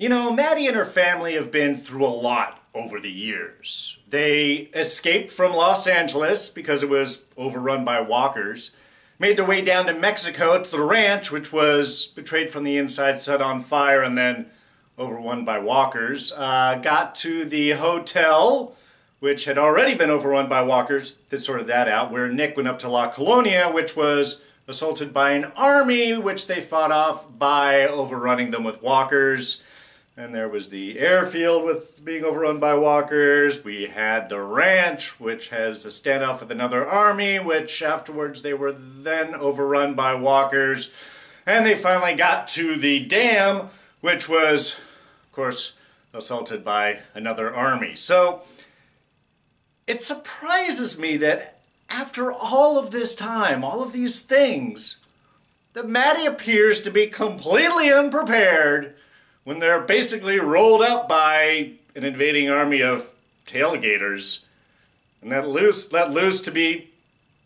You know, Maddie and her family have been through a lot over the years. They escaped from Los Angeles because it was overrun by walkers, made their way down to Mexico to the ranch, which was betrayed from the inside, set on fire, and then overrun by walkers. Got to the hotel, which had already been overrun by walkers, that sorted that out, where Nick went up to La Colonia, which was assaulted by an army, which they fought off by overrunning them with walkers. And there was the airfield with being overrun by walkers. We had the ranch, which has a standoff with another army, which afterwards they were then overrun by walkers. And they finally got to the dam, which was, of course, assaulted by another army. So it surprises me that after all of this time, all of these things, that Maddie appears to be completely unprepared when they're basically rolled up by an invading army of tailgaters and let loose to be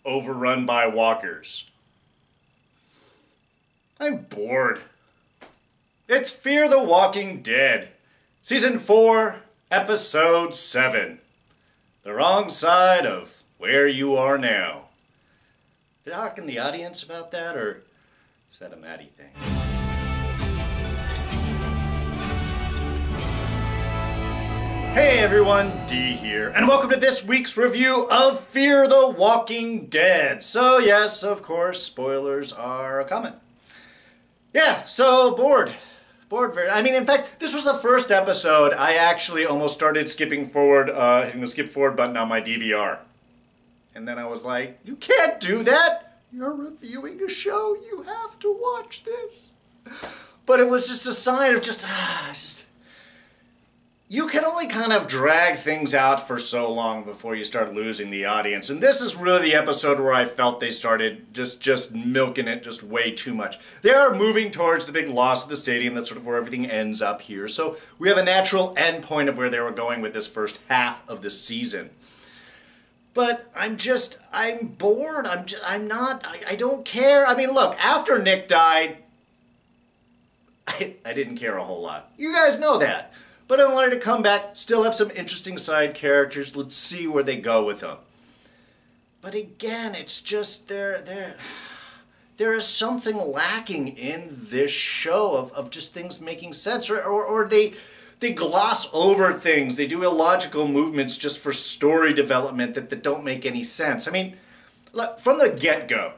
overrun by walkers. I'm bored. It's Fear the Walking Dead, Season 4, Episode 7. The wrong side of where you are now. Did I talk in the audience about that, or is that a Maddie thing? Hey everyone, D here, and welcome to this week's review of Fear the Walking Dead. So yes, of course, spoilers are coming. Yeah, so bored. I mean, in fact, this was the first episode I actually almost started skipping forward, hitting the skip forward button on my DVR. And then I was like, you can't do that! You're reviewing a show, you have to watch this. But it was just a sign of just you can only kind of drag things out for so long before you start losing the audience. And this is really the episode where I felt they started just milking it just way too much. They are moving towards the big loss of the stadium. That's sort of where everything ends up here. So we have a natural end point of where they were going with this first half of the season. But I'm bored. I don't care. I mean, look, after Nick died, I didn't care a whole lot. You guys know that. But I wanted to come back, still have some interesting side characters. Let's see where they go with them. But again, it's just there is something lacking in this show of just things making sense. Or they gloss over things. They do illogical movements just for story development that don't make any sense. I mean, from the get-go,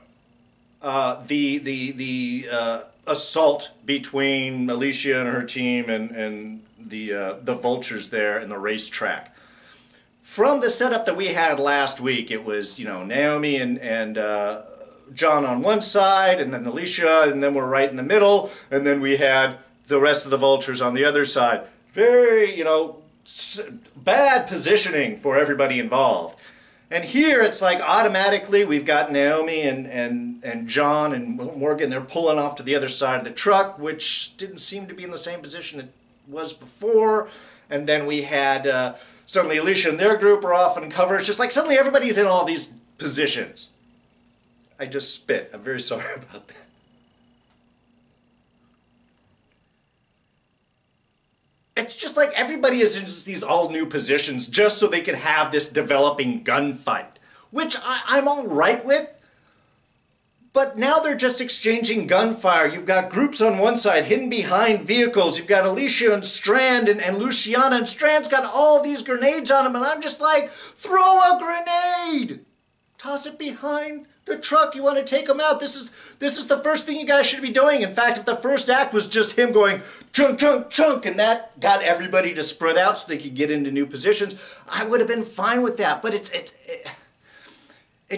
the assault between Militia and her team and the vultures there in the racetrack. From the setup that we had last week, it was, you know, Naomi and John on one side, and then Alicia, and then we're right in the middle, and then we had the rest of the vultures on the other side. Very, you know, bad positioning for everybody involved. And here it's like automatically we've got Naomi and John and Morgan, they're pulling off to the other side of the truck, which didn't seem to be in the same position it was before. And then we had suddenly Alicia and their group are off in cover. It's just like suddenly everybody's in all these positions. I just spit. I'm very sorry about that. It's just like everybody is in these all new positions just so they can have this developing gunfight, which I'm all right with. But now they're just exchanging gunfire. You've got groups on one side hidden behind vehicles. You've got Alicia and Strand and Luciana, and Strand's got all these grenades on him, and I'm just like, throw a grenade! Toss it behind the truck. You want to take them out. This is the first thing you guys should be doing. In fact, if the first act was just him going chunk, chunk, chunk, and that got everybody to spread out so they could get into new positions, I would have been fine with that. But it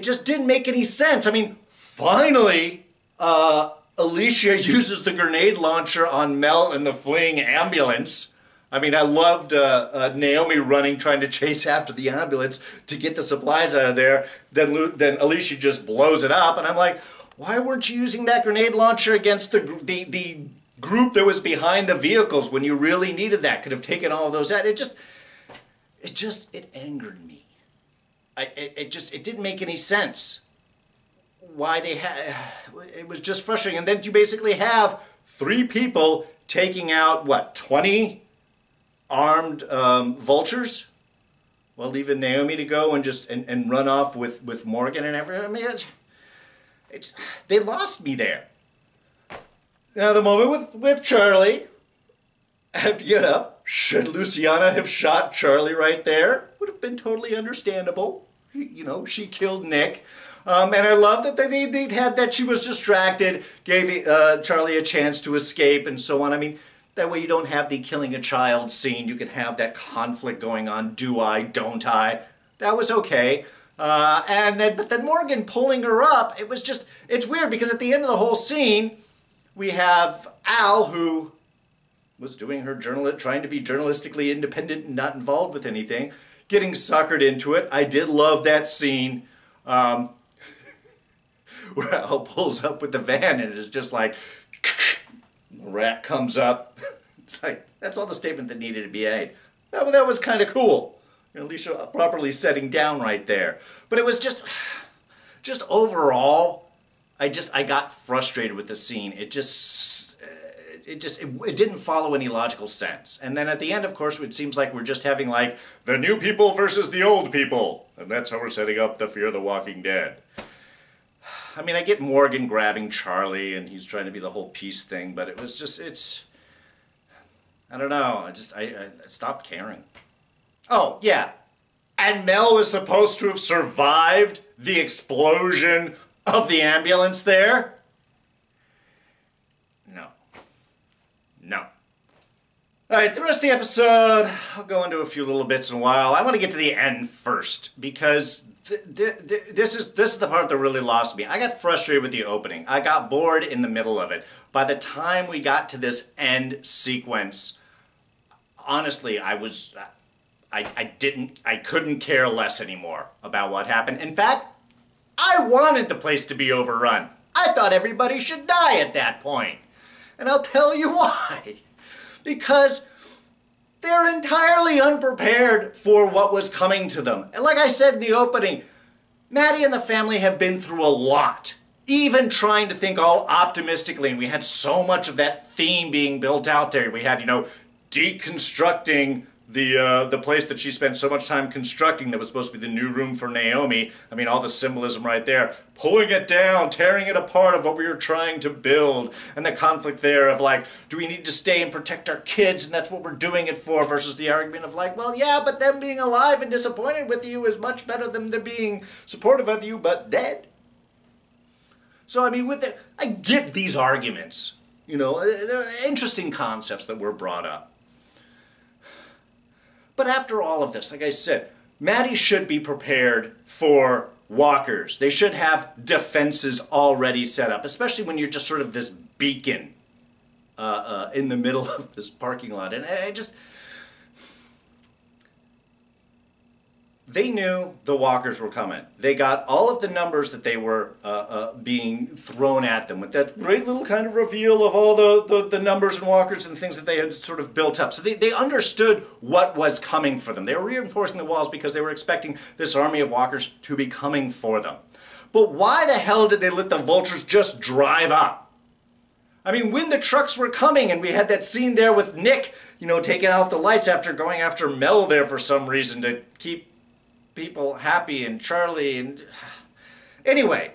just didn't make any sense. I mean, finally, Alicia uses the grenade launcher on Mel in the fleeing ambulance. I mean, I loved Naomi running, trying to chase after the ambulance to get the supplies out of there. Then Alicia just blows it up, and I'm like, why weren't you using that grenade launcher against the group that was behind the vehicles when you really needed that? Could have taken all of those out. It angered me. It didn't make any sense. Why they had it was just frustrating, and then you basically have 3 people taking out, what, 20 armed vultures? Well, leaving Naomi to go and just and run off with Morgan and everything. I mean, they lost me there. Now, the moment with Charlie, I have to get up. Should Luciana have shot Charlie right there? Would have been totally understandable. You know, she killed Nick. And I love that they'd had that she was distracted, gave Charlie a chance to escape and so on. I mean, that way you don't have the killing a child scene. You can have that conflict going on. Do I, don't I? That was okay. But then Morgan pulling her up, it was just, it's weird because at the end of the whole scene, we have Al, who was doing her trying to be journalistically independent and not involved with anything, getting suckered into it. I did love that scene where Al pulls up with the van and it is just like, the rat comes up. It's like, that's all the statement that needed to be made. That was kind of cool. You know, Alicia properly setting down right there. But it was just overall, I got frustrated with the scene. It didn't follow any logical sense. And then at the end, of course, it seems like we're just having like the new people versus the old people. And that's how we're setting up the Fear of the Walking Dead. I mean, I get Morgan grabbing Charlie and he's trying to be the whole peace thing, but it was just, I don't know. I stopped caring. Oh, yeah. And Mel was supposed to have survived the explosion of the ambulance there? No. No. Alright, the rest of the episode, I'll go into a few little bits in a while. I want to get to the end first, because this is the part that really lost me. I got frustrated with the opening. I got bored in the middle of it. By the time we got to this end sequence, honestly, I couldn't care less anymore about what happened. In fact, I wanted the place to be overrun. I thought everybody should die at that point. And I'll tell you why. Because they're entirely unprepared for what was coming to them. And like I said in the opening, Maddie and the family have been through a lot. Even trying to think all optimistically, and we had so much of that theme being built out there. We had, you know, deconstructing the place that she spent so much time constructing that was supposed to be the new room for Naomi. I mean, all the symbolism right there. Pulling it down, tearing it apart of what we were trying to build. And the conflict there of like, do we need to stay and protect our kids and that's what we're doing it for, versus the argument of like, well, yeah, but them being alive and disappointed with you is much better than them being supportive of you but dead. So, I mean, I get these arguments. You know, they're interesting concepts that were brought up. But after all of this, like I said, Maddie should be prepared for walkers. They should have defenses already set up, especially when you're just sort of this beacon in the middle of this parking lot. And they knew the walkers were coming. They got all of the numbers that they were being thrown at them with that great little kind of reveal of all the numbers and walkers and things that they had sort of built up. So they understood what was coming for them. They were reinforcing the walls because they were expecting this army of walkers to be coming for them. But why the hell did they let the vultures just drive up? I mean, when the trucks were coming and we had that scene there with Nick, you know, taking off the lights after going after Mel there for some reason to keep people happy, and Charlie, and anyway,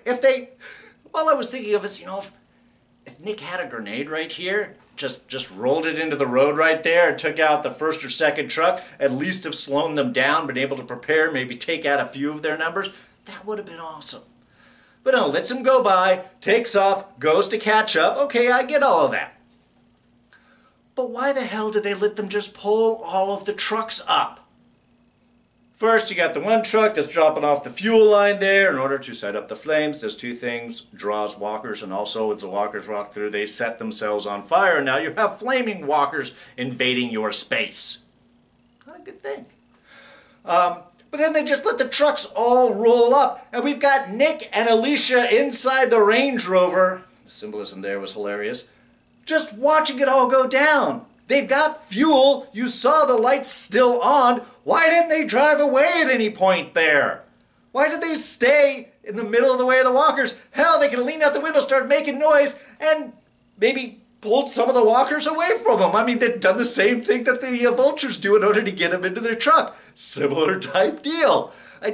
all I was thinking of is, you know, if Nick had a grenade right here, just rolled it into the road right there and took out the first or second truck, at least have slowed them down, been able to prepare, maybe take out a few of their numbers, that would have been awesome. But no, lets him go by, takes off, goes to catch up. Okay, I get all of that. But why the hell did they let them just pull all of the trucks up? First, you got the one truck that's dropping off the fuel line there in order to set up the flames. Does two things, draws walkers, and also as the walkers walk through, they set themselves on fire. Now you have flaming walkers invading your space. Not a good thing. But then they just let the trucks all roll up, and we've got Nick and Alicia inside the Range Rover. The symbolism there was hilarious. Just watching it all go down. They've got fuel. You saw the lights still on. Why didn't they drive away at any point there? Why did they stay in the middle of the way of the walkers? Hell, they could lean out the window, start making noise, and maybe pulled some of the walkers away from them. I mean, they'd done the same thing that the vultures do in order to get them into their truck. Similar type deal. I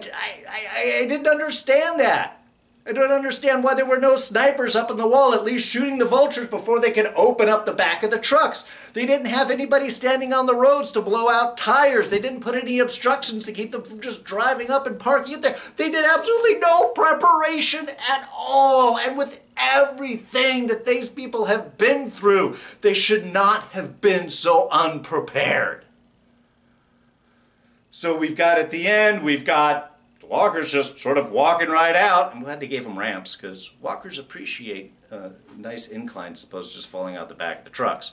didn't understand that. I don't understand why there were no snipers up on the wall at least shooting the vultures before they could open up the back of the trucks. They didn't have anybody standing on the roads to blow out tires. They didn't put any obstructions to keep them from just driving up and parking it there. They did absolutely no preparation at all. And with everything that these people have been through, they should not have been so unprepared. So we've got at the end, we've got walkers just sort of walking right out. I'm glad they gave them ramps because walkers appreciate nice inclines as opposed to just falling out the back of the trucks.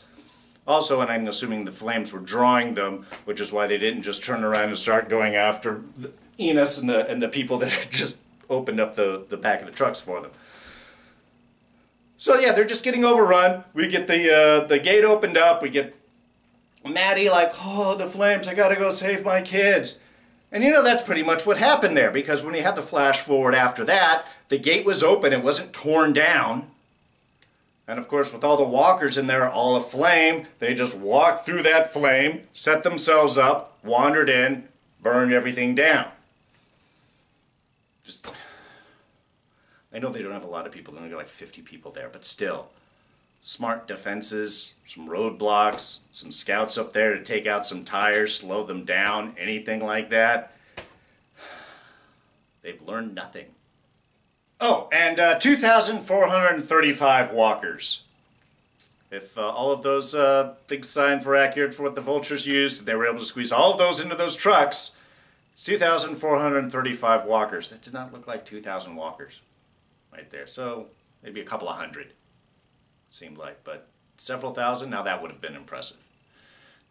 Also, and I'm assuming the flames were drawing them, which is why they didn't just turn around and start going after Enos and the people that had just opened up the back of the trucks for them. So yeah, they're just getting overrun. We get the gate opened up. We get Maddie like, oh, the flames, I gotta go save my kids. And you know, that's pretty much what happened there, because when you have the flash forward after that, the gate was open, it wasn't torn down. And of course, with all the walkers in there all aflame, they just walked through that flame, set themselves up, wandered in, burned everything down. I know they don't have a lot of people, they only got like 50 people there, but still. Smart defenses, some roadblocks, some scouts up there to take out some tires, slow them down, anything like that. They've learned nothing. Oh, and 2,435 walkers. If all of those big signs were accurate for what the vultures used, they were able to squeeze all of those into those trucks, it's 2,435 walkers. That did not look like 2,000 walkers right there. So maybe a couple of hundred. Seemed like, but several thousand, now that would have been impressive.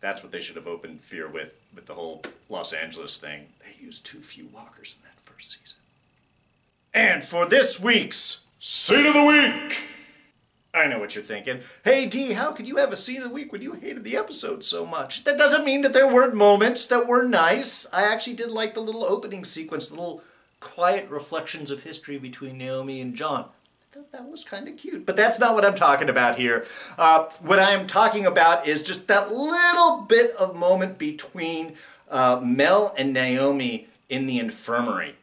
That's what they should have opened Fear with the whole Los Angeles thing. They used too few walkers in that first season. And for this week's Scene of the Week! I know what you're thinking. Hey D, how could you have a Scene of the Week when you hated the episode so much? That doesn't mean that there weren't moments that were nice. I actually did like the little opening sequence, the little quiet reflections of history between Naomi and John. That was kind of cute, but that's not what I'm talking about here. What I'm talking about is just that little bit of moment between Mel and Naomi in the infirmary,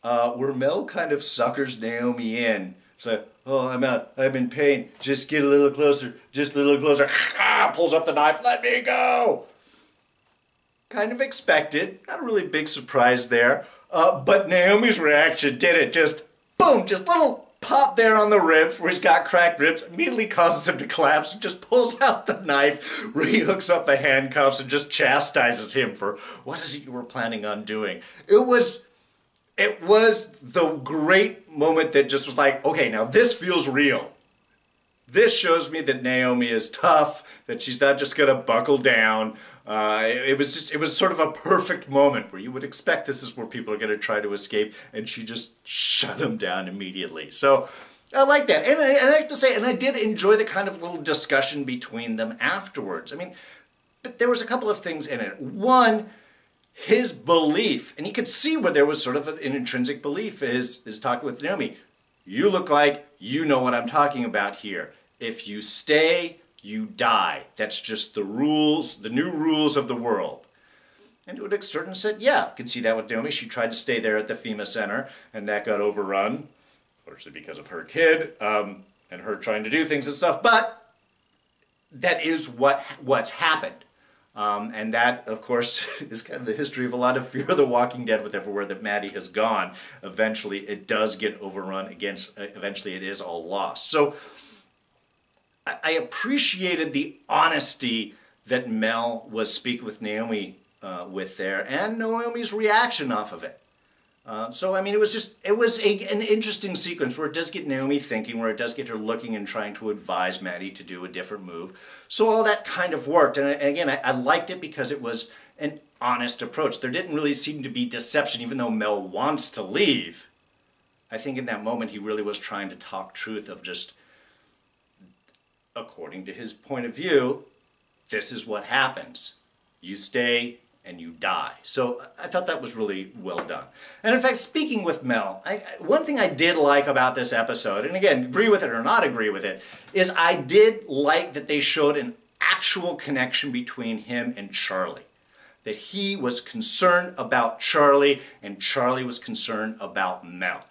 where Mel kind of suckers Naomi in. It's like, oh, I'm out, I'm in pain, just get a little closer, just a little closer, pulls up the knife, let me go. Kind of expected, not a really big surprise there, but Naomi's reaction did it, just boom, just little pop there on the ribs where he's got cracked ribs, immediately causes him to collapse, and just pulls out the knife, re-hooks up the handcuffs, and just chastises him for, what is it you were planning on doing? It was the great moment that just was like, okay, now this feels real. This shows me that Naomi is tough, that she's not just gonna buckle down. It was sort of a perfect moment where you would expect this is where people are gonna try to escape, and she just shut them down immediately. So I like that, and I have to say, and I did enjoy the kind of little discussion between them afterwards. I mean, but there was a couple of things in it. One, his belief, and you could see where there was sort of an intrinsic belief, is talking with Naomi. You look like you know what I'm talking about here. If you stay, you die. That's just the rules, the new rules of the world. And to an extent said, yeah, I could see that with Naomi. She tried to stay there at the FEMA center, and that got overrun, largely because of her kid, and her trying to do things and stuff. But that is what's happened. And that, of course, is kind of the history of a lot of Fear of the Walking Dead with everywhere that Maddie has gone. Eventually, it does get overrun eventually it is all lost. So I appreciated the honesty that Mel was speaking with Naomi with there, and Naomi's reaction off of it. So, I mean, it was an interesting sequence where it does get Naomi thinking, where it does get her looking and trying to advise Maddie to do a different move. So all that kind of worked. And again, I liked it because it was an honest approach. There didn't really seem to be deception, even though Mel wants to leave. I think in that moment he really was trying to talk truth of just, according to his point of view, this is what happens. You stay, and you die. So I thought that was really well done. And in fact, speaking with Mel, one thing I did like about this episode, and again, agree with it or not agree with it, is I did like that they showed an actual connection between him and Charlie. That he was concerned about Charlie and Charlie was concerned about Mel.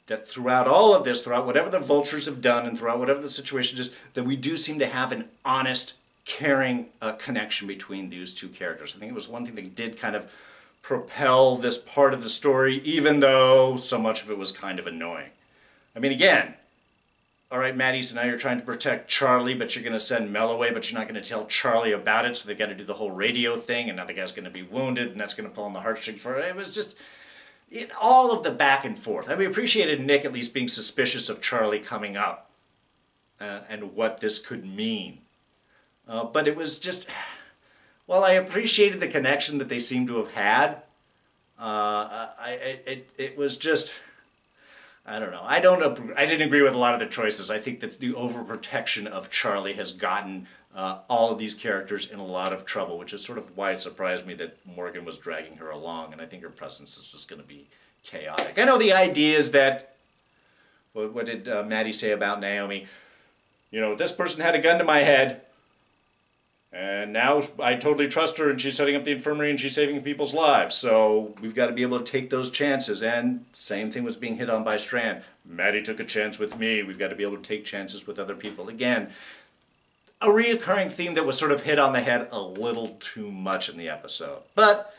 That throughout all of this, throughout whatever the vultures have done and throughout whatever the situation is, that we do seem to have an honest, caring connection between these two characters. I think it was one thing that did kind of propel this part of the story, even though so much of it was kind of annoying. I mean, again, all right, Maddie, so now you're trying to protect Charlie, but you're going to send Mel away, but you're not going to tell Charlie about it, so they've got to do the whole radio thing, and now the guy's going to be wounded, and that's going to pull on the heartstrings for it. It was just all of the back and forth. I mean, appreciated Nick at least being suspicious of Charlie coming up and what this could mean. But it was just, while I appreciated the connection that they seemed to have had, it was just, I don't know. I didn't agree with a lot of the choices. I think that the overprotection of Charlie has gotten all of these characters in a lot of trouble, which is sort of why it surprised me that Morgan was dragging her along, and I think her presence is just going to be chaotic. I know the idea is that, what did Maddie say about Naomi? You know, this person had a gun to my head, and now I totally trust her, and she's setting up the infirmary, and she's saving people's lives. So we've got to be able to take those chances. And same thing was being hit on by Strand. Maddie took a chance with me. We've got to be able to take chances with other people. Again, a reoccurring theme that was sort of hit on the head a little too much in the episode. But,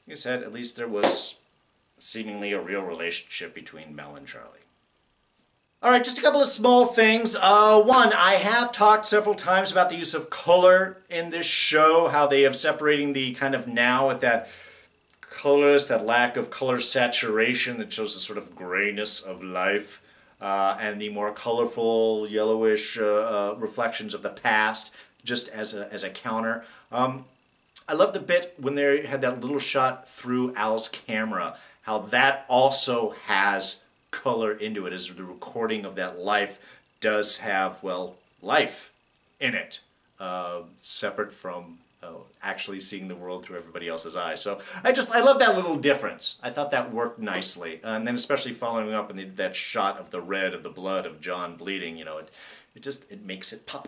like I said, at least there was seemingly a real relationship between Mel and Charlie. All right, just a couple of small things. One, I have talked several times about the use of color in this show, how they have separating the kind of now with that colorless, that lack of color saturation that shows the sort of grayness of life, and the more colorful, yellowish reflections of the past, just as a counter. I love the bit when they had that little shot through Al's camera, how that also has color into it, as the recording of that life does have, well, life in it, separate from actually seeing the world through everybody else's eyes. So I love that little difference. I thought that worked nicely, and then especially following up in that shot of the red of the blood of John bleeding, you know, it makes it pop.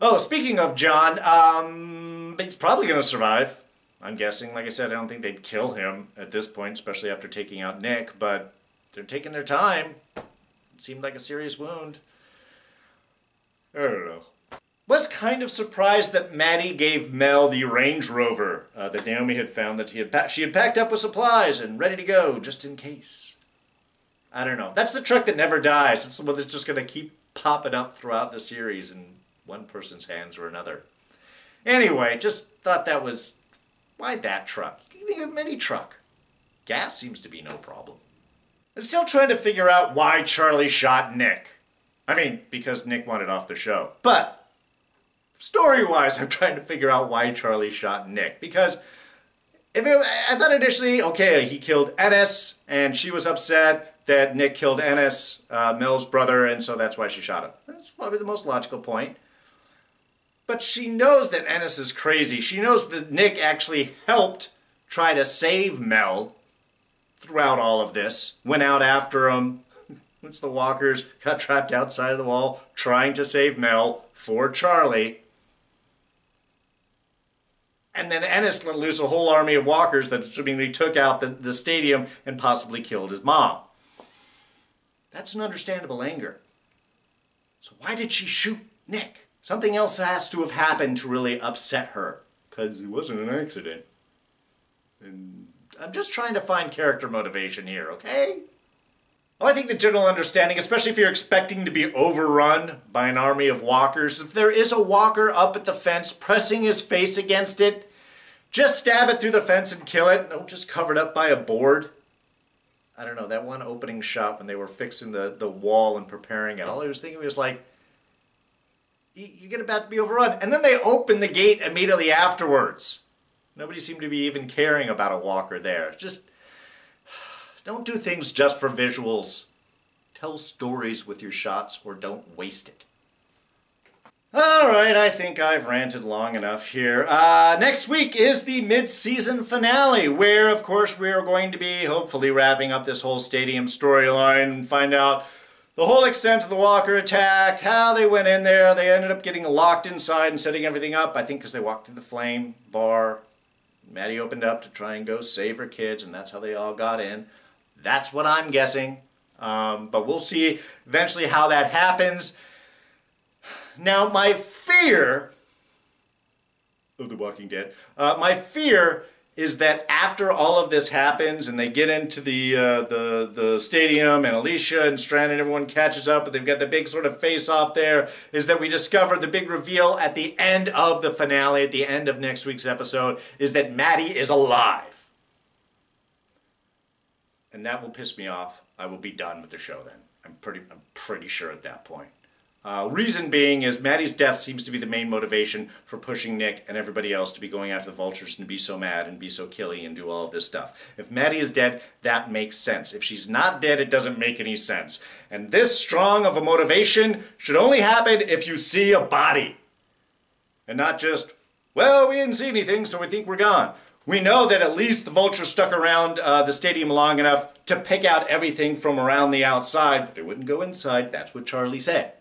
Oh, speaking of John, he's probably going to survive, I'm guessing. Like I said, I don't think they'd kill him at this point, especially after taking out Nick, but they're taking their time. It seemed like a serious wound. I don't know. Was kind of surprised that Maddie gave Mel the Range Rover that Naomi had found that she had packed up with supplies and ready to go just in case. I don't know. That's the truck that never dies. It's the one that's just going to keep popping up throughout the series in one person's hands or another. Anyway, just thought that was, why that truck? You can give him any truck. Gas seems to be no problem. I'm still trying to figure out why Charlie shot Nick. I mean, because Nick wanted off the show. But story-wise, I'm trying to figure out why Charlie shot Nick. Because I thought initially, okay, he killed Ennis, and she was upset that Nick killed Ennis, Mel's brother, and so that's why she shot him. That's probably the most logical point. But she knows that Ennis is crazy. She knows that Nick actually helped try to save Mel throughout all of this, went out after him once the walkers got trapped outside of the wall, trying to save Mel for Charlie. And then Ennis let loose a whole army of walkers that assumingly took out the stadium and possibly killed his mom. That's an understandable anger. So why did she shoot Nick? Something else has to have happened to really upset her, because it wasn't an accident. And I'm just trying to find character motivation here, okay? Well, I think the general understanding, especially if you're expecting to be overrun by an army of walkers, if there is a walker up at the fence pressing his face against it, just stab it through the fence and kill it. Don't just cover it up by a board. I don't know, that one opening shot when they were fixing the wall and preparing it, all I was thinking was like, you get about to be overrun. And then they open the gate immediately afterwards. Nobody seemed to be even caring about a walker there. Just don't do things just for visuals. Tell stories with your shots or don't waste it. Alright, I think I've ranted long enough here. Next week is the mid-season finale, where, of course, we are going to be hopefully wrapping up this whole stadium storyline and find out the whole extent of the Walker attack, how they went in there. They ended up getting locked inside and setting everything up, I think because they walked through the flame bar. Maddie opened up to try and go save her kids, and that's how they all got in. That's what I'm guessing. But we'll see eventually how that happens. Now, my fear of The Walking Dead, my fear is that after all of this happens and they get into the stadium and Alicia and Strand and everyone catches up and they've got the big sort of face-off there, is that we discover the big reveal at the end of the finale, at the end of next week's episode, is that Maddie is alive. And that will piss me off. I will be done with the show then. I'm pretty sure at that point. Reason being is Maddie's death seems to be the main motivation for pushing Nick and everybody else to be going after the vultures and to be so mad and be so killy and do all of this stuff. If Maddie is dead, that makes sense. If she's not dead, it doesn't make any sense. And this strong of a motivation should only happen if you see a body. And not just, well, we didn't see anything, so we think we're gone. We know that at least the vultures stuck around the stadium long enough to pick out everything from around the outside, but they wouldn't go inside. That's what Charlie said.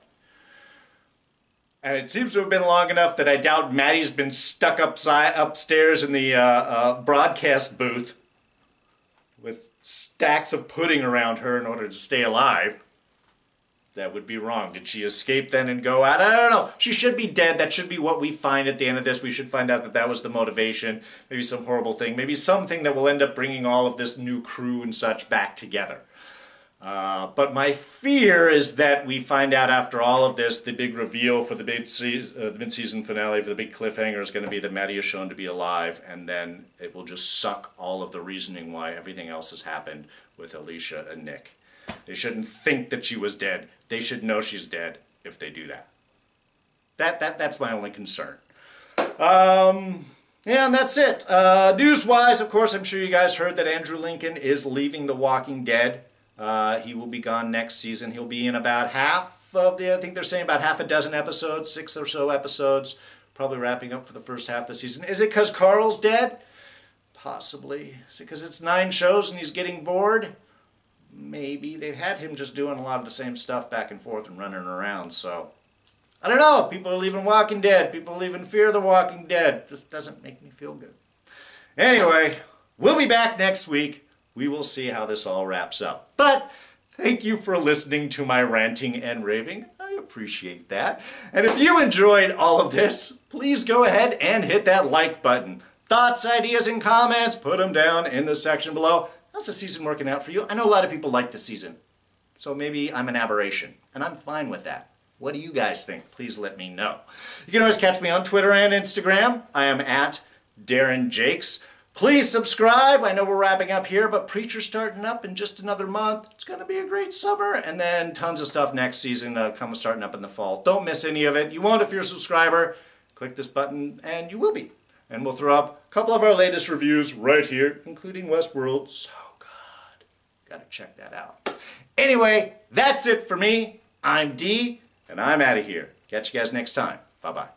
And it seems to have been long enough that I doubt Maddie's been stuck upstairs in the broadcast booth with stacks of pudding around her in order to stay alive. That would be wrong. Did she escape then and go out? I don't know. She should be dead. That should be what we find at the end of this. We should find out that that was the motivation. Maybe some horrible thing. Maybe something that will end up bringing all of this new crew and such back together. But my fear is that we find out after all of this, the big reveal for the mid-season finale, for the big cliffhanger, is going to be that Maddie is shown to be alive, and then it will just suck all of the reasoning why everything else has happened with Alicia and Nick. They shouldn't think that she was dead. They should know she's dead if they do that. That's my only concern. Yeah, and that's it. News-wise, of course, I'm sure you guys heard that Andrew Lincoln is leaving The Walking Dead. He will be gone next season. He'll be in about half of I think they're saying about half a dozen episodes, 6 or so episodes, probably wrapping up for the first half of the season. Is it because Carl's dead? Possibly. Is it because it's 9 shows and he's getting bored? Maybe. They've had him just doing a lot of the same stuff back and forth and running around, so I don't know. People are leaving Walking Dead. People are leaving Fear of the Walking Dead. Just doesn't make me feel good. Anyway, we'll be back next week. We will see how this all wraps up. But thank you for listening to my ranting and raving. I appreciate that. And if you enjoyed all of this, please go ahead and hit that like button. Thoughts, ideas, and comments, put them down in the section below. How's the season working out for you? I know a lot of people like the season, so maybe I'm an aberration, and I'm fine with that. What do you guys think? Please let me know. You can always catch me on Twitter and Instagram. I am at Darren Jakes. Please subscribe. I know we're wrapping up here, but Preacher's starting up in just another month. It's going to be a great summer, and then tons of stuff next season starting up in the fall. Don't miss any of it. You won't if you're a subscriber. Click this button, and you will be. And we'll throw up a couple of our latest reviews right here, including Westworld. So good. Gotta check that out. Anyway, that's it for me. I'm D, and I'm out of here. Catch you guys next time. Bye-bye.